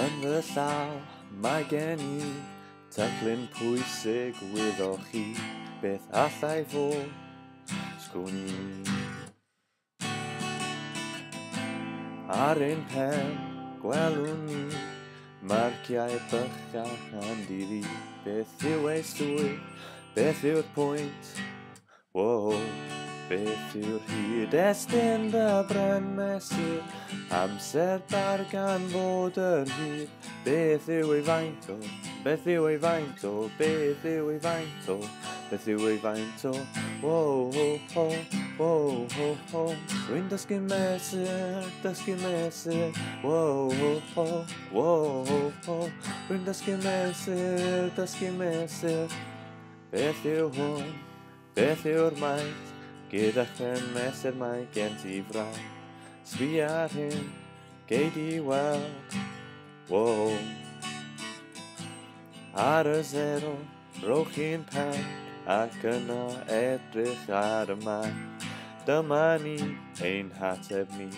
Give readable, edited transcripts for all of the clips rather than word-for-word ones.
Yn fy llaw mae gen I teclyn pwysig wyddoch chi, beth allai fod sgwni. Ar ein pen gwelwn ni marciau bychach handiri, beth yw ei swydd, beth yw'r pwynt, wow, beth yw'r hyd, estyn dy bren mesur, amser darganfod yr hyd, beth yw ei faint o, beth yw ei faint o, beth yw ei faint o, beth yw ei faint o, wow, ho, ho, wow, ho, ho, rwy'n dysgu mesur, wow, ho, ho, wow, ho, ho, rwy'n dysgu mesur, beth yw hwn, beth yw'r maint, gyda chen mesur mae gen ti frau, sbi ar hyn, gei di weld, wow. Ar y zero, rowch chi'n pen, ac yna edrych ar y man, dyma ni, ein hateb ni,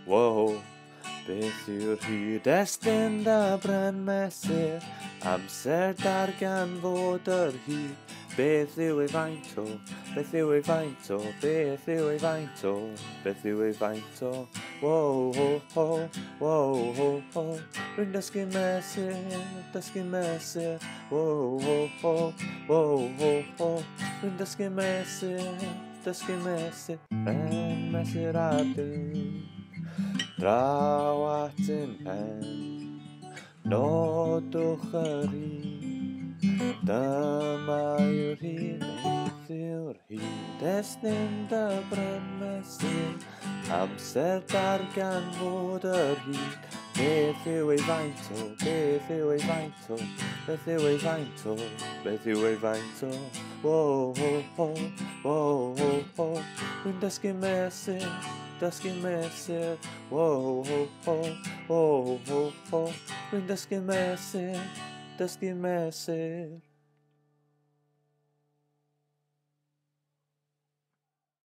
wow. Beth yw'r hyd, estyn dy bren mesur, amser darganfod yr hyd, beth yw ei faint o, beth yw ei faint o, beth yw ei faint o, beth yw ei faint o, wow, ho, ho, wow, ho, ho, rwy'n dysgu mesur, wow, ho, ho, wow, ho, ho, rwy'n dysgu mesur, pen mesur ar dyn, draw at ein pen, nodwch yr un, dyma yw'r hyd, beth yw'r hyd, estyn dy bren mesur, amser darganfod yr hyd, beth yw ei faint o, beth yw ei faint o, beth yw ei faint o, beth yw ei faint o, wow, ho, ho, wow, ho, ho, rwy'n dysgu mesur, wow, ho, ho, wow, ho, ho, rwy'n dysgu mesur.